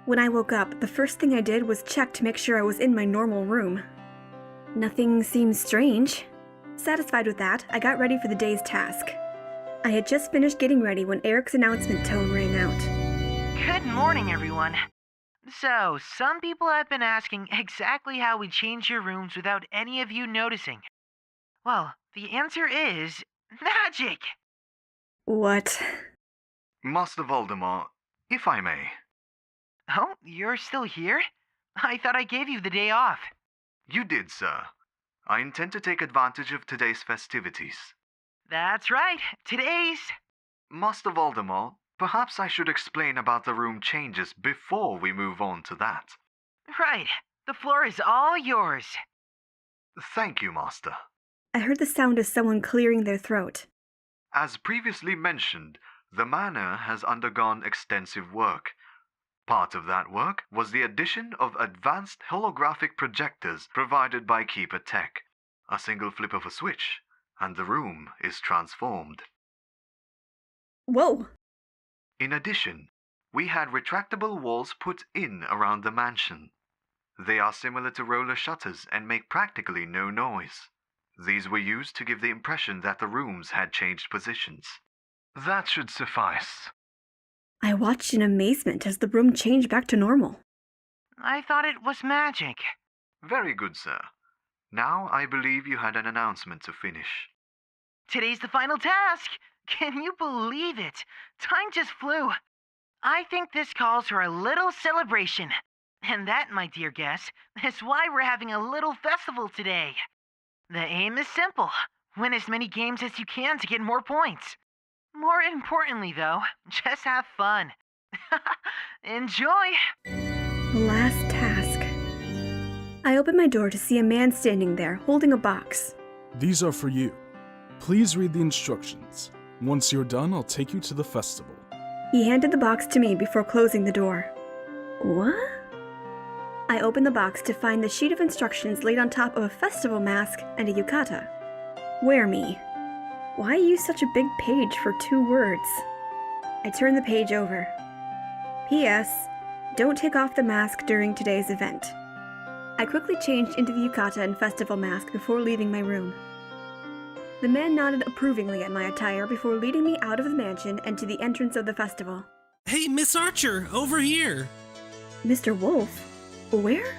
When I woke up, the first thing I did was check to make sure I was in my normal room. Nothing seemed strange. Satisfied with that, I got ready for the day's task. I had just finished getting ready when Erik's announcement tone rang out. Good morning, everyone. So, some people have been asking exactly how we change your rooms without any of you noticing. Well, the answer is magic! What? Master Valdemar, if I may. Oh, you're still here? I thought I gave you the day off. You did, sir. I intend to take advantage of today's festivities. That's right, today's... Master Valdemar, perhaps I should explain about the room changes before we move on to that. Right, the floor is all yours. Thank you, Master. I heard the sound of someone clearing their throat. As previously mentioned, the manor has undergone extensive work. Part of that work was the addition of advanced holographic projectors provided by Keeper Tech. A single flip of a switch, and the room is transformed. Whoa! In addition, we had retractable walls put in around the mansion. They are similar to roller shutters and make practically no noise. These were used to give the impression that the rooms had changed positions. That should suffice. I watched in amazement as the room changed back to normal. I thought it was magic. Very good, sir. Now I believe you had an announcement to finish. Today's the final task! Can you believe it? Time just flew. I think this calls for a little celebration. And that, my dear guests, is why we're having a little festival today. The aim is simple. Win as many games as you can to get more points. More importantly, though, just have fun. Enjoy! Last task. I opened my door to see a man standing there, holding a box. These are for you. Please read the instructions. Once you're done, I'll take you to the festival. He handed the box to me before closing the door. What? I opened the box to find the sheet of instructions laid on top of a festival mask and a yukata. Wear me. Why use such a big page for 2 words? I turned the page over. P.S. Don't take off the mask during today's event. I quickly changed into the yukata and festival mask before leaving my room. The man nodded approvingly at my attire before leading me out of the mansion and to the entrance of the festival. Hey, Miss Archer, over here! Mr. Wolf? Where?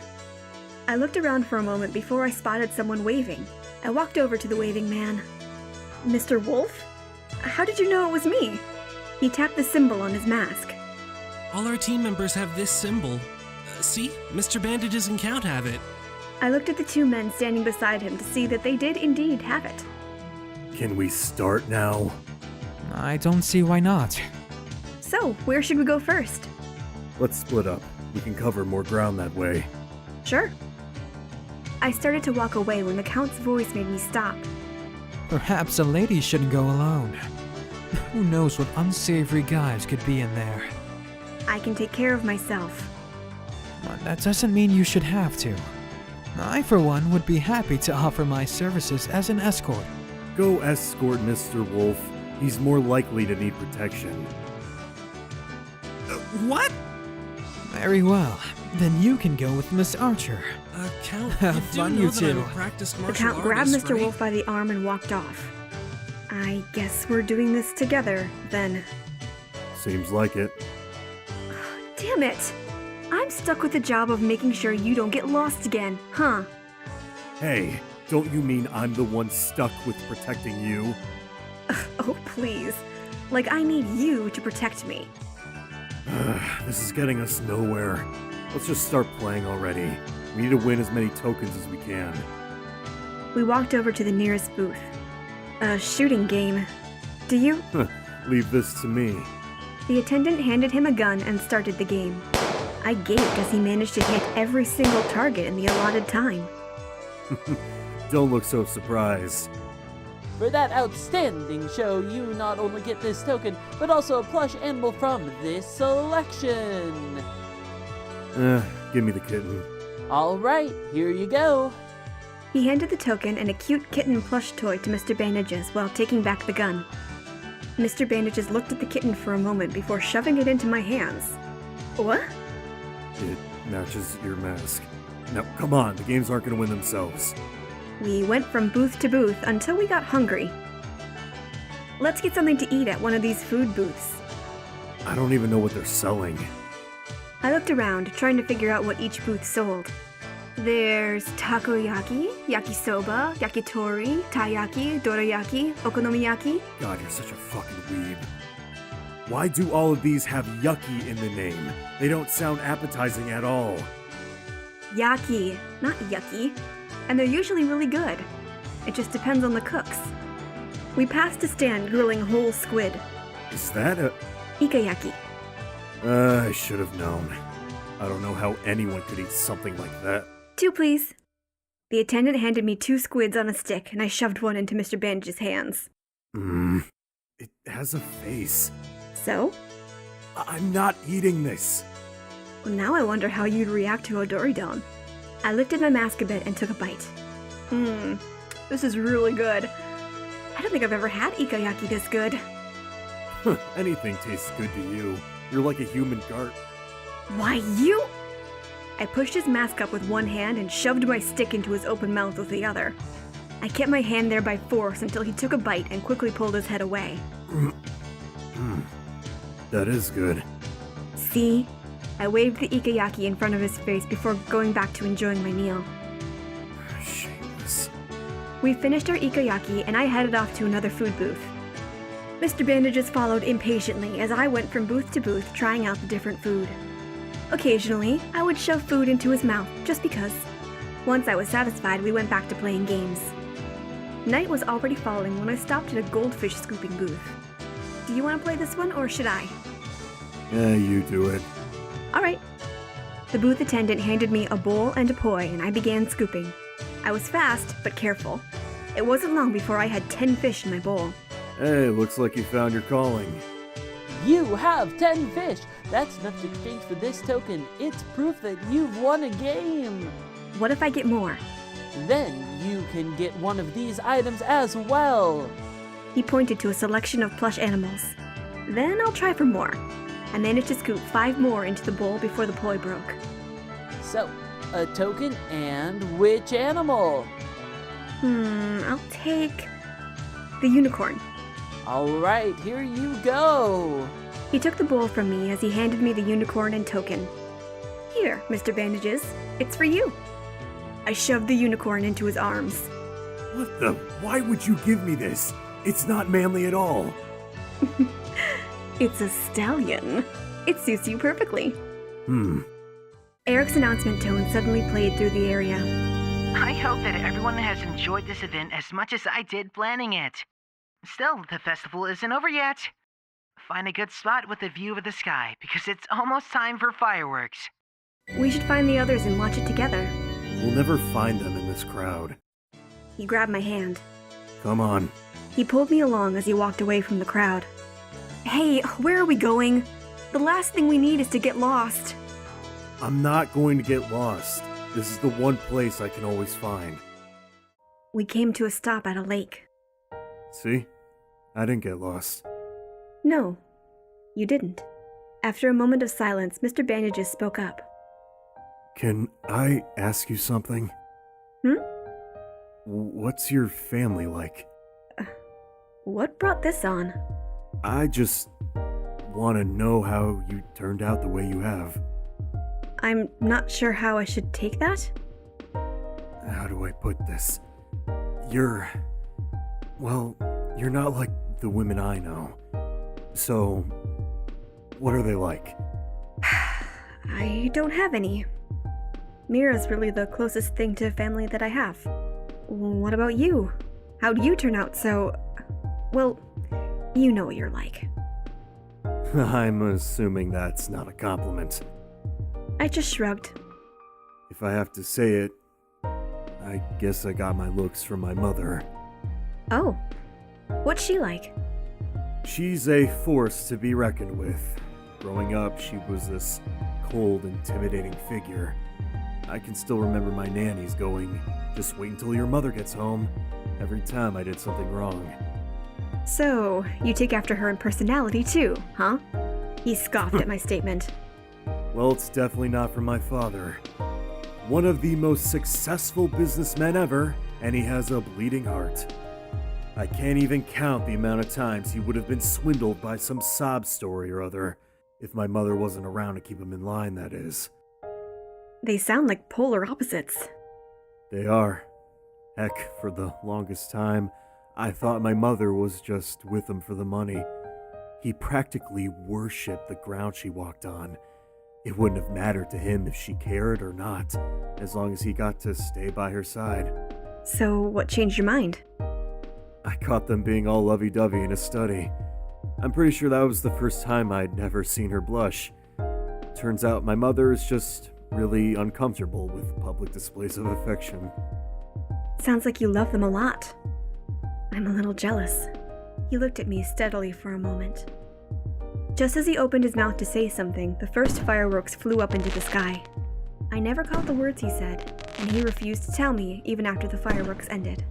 I looked around for a moment before I spotted someone waving. I walked over to the waving man. Mr. Wolf? How did you know it was me? He tapped the symbol on his mask. All our team members have this symbol. See? Mr. Bandages and Count have it. I looked at the 2 men standing beside him to see that they did indeed have it. Can we start now? I don't see why not. So, where should we go first? Let's split up. We can cover more ground that way. Sure. I started to walk away when the Count's voice made me stop. Perhaps a lady shouldn't go alone. Who knows what unsavory guys could be in there. I can take care of myself. But that doesn't mean you should have to. I, for one, would be happy to offer my services as an escort. Go escort Mr. Wolf. He's more likely to need protection. What? Very well. Then you can go with Miss Archer. Count, Have you fun, do know you that I'm two. a practiced The martial Count grabbed artist, Mr. right? Wolf by the arm and walked off. I guess we're doing this together, then. Seems like it. Damn it! I'm stuck with the job of making sure you don't get lost again, huh? Hey, don't you mean I'm the one stuck with protecting you? Oh, please. Like I need you to protect me. This is getting us nowhere. Let's just start playing already. We need to win as many tokens as we can. We walked over to the nearest booth. A shooting game. Do you? Leave this to me. The attendant handed him a gun and started the game. I gaped as he managed to hit every single target in the allotted time. Don't look so surprised. For that outstanding show, you not only get this token, but also a plush animal from this selection. Give me the kitten. Alright, here you go. He handed the token and a cute kitten plush toy to Mr. Bandages while taking back the gun. Mr. Bandages looked at the kitten for a moment before shoving it into my hands. What? It matches your mask. Now, come on, the games aren't going to win themselves. We went from booth to booth until we got hungry. Let's get something to eat at one of these food booths. I don't even know what they're selling. I looked around, trying to figure out what each booth sold. There's takoyaki, yakisoba, yakitori, taiyaki, dorayaki, okonomiyaki. God, you're such a fucking weeb. Why do all of these have yucky in the name? They don't sound appetizing at all. Yaki, not yucky. And they're usually really good. It just depends on the cooks. We passed a stand grilling whole squid. Is that a... Ikayaki. I should have known. I don't know how anyone could eat something like that. 2, please. The attendant handed me 2 squids on a stick, and I shoved one into Mr. Bandage's hands. It has a face. So? I'm not eating this. Well, now I wonder how you'd react to Odoridon. I lifted my mask a bit and took a bite. This is really good. I don't think I've ever had ikayaki this good. Anything tastes good to you. You're like a human gart. Why, you? I pushed his mask up with one hand and shoved my stick into his open mouth with the other. I kept my hand there by force until he took a bite and quickly pulled his head away. That is good. See? I waved the ikayaki in front of his face before going back to enjoying my meal. Shameless. We finished our ikayaki and I headed off to another food booth. Mr. Bandages followed impatiently as I went from booth to booth trying out the different food. Occasionally, I would shove food into his mouth just because. Once I was satisfied, we went back to playing games. Night was already falling when I stopped at a goldfish scooping booth. Do you want to play this one or should I? Yeah, you do it. Alright. The booth attendant handed me a bowl and a poi and I began scooping. I was fast, but careful. It wasn't long before I had 10 fish in my bowl. Hey, looks like you found your calling. You have 10 fish! That's enough to exchange for this token. It's proof that you've won a game! What if I get more? Then you can get one of these items as well! He pointed to a selection of plush animals. Then I'll try for more. I managed to scoop 5 more into the bowl before the poi broke. So, a token and which animal? I'll take the unicorn. Alright, here you go! He took the bowl from me as he handed me the unicorn and token. Here, Mr. Bandages. It's for you. I shoved the unicorn into his arms. What the? Why would you give me this? It's not manly at all. It's a stallion. It suits you perfectly. Erik's announcement tone suddenly played through the area. I hope that everyone has enjoyed this event as much as I did planning it. Still, the festival isn't over yet. Find a good spot with a view of the sky, because it's almost time for fireworks. We should find the others and watch it together. We'll never find them in this crowd. He grabbed my hand. Come on. He pulled me along as he walked away from the crowd. Hey, where are we going? The last thing we need is to get lost. I'm not going to get lost. This is the one place I can always find. We came to a stop at a lake. See? I didn't get lost. No, you didn't. After a moment of silence, Mr. Bandages spoke up. Can I ask you something? What's your family like? What brought this on? I just want to know how you turned out the way you have. I'm not sure how I should take that. How do I put this? You're not like the women I know. So, what are they like? I don't have any. Mira's really the closest thing to family that I have. What about you? How'd you turn out so... Well, you know what you're like. I'm assuming that's not a compliment. I just shrugged. If I have to say it, I guess I got my looks from my mother. Oh, what's she like? She's a force to be reckoned with. Growing up, she was this cold, intimidating figure. I can still remember my nannies going, "Just wait until your mother gets home," every time I did something wrong. So, you take after her in personality too, huh? He scoffed at my statement. Well, it's definitely not from my father. One of the most successful businessmen ever, and he has a bleeding heart. I can't even count the amount of times he would have been swindled by some sob story or other, if my mother wasn't around to keep him in line, that is. They sound like polar opposites. They are. Heck, for the longest time, I thought my mother was just with him for the money. He practically worshipped the ground she walked on. It wouldn't have mattered to him if she cared or not, as long as he got to stay by her side. So, what changed your mind? I caught them being all lovey-dovey in a study. I'm pretty sure that was the first time I'd never seen her blush. Turns out my mother is just really uncomfortable with public displays of affection. Sounds like you love them a lot. I'm a little jealous. He looked at me steadily for a moment. Just as he opened his mouth to say something, the first fireworks flew up into the sky. I never caught the words he said, and he refused to tell me even after the fireworks ended.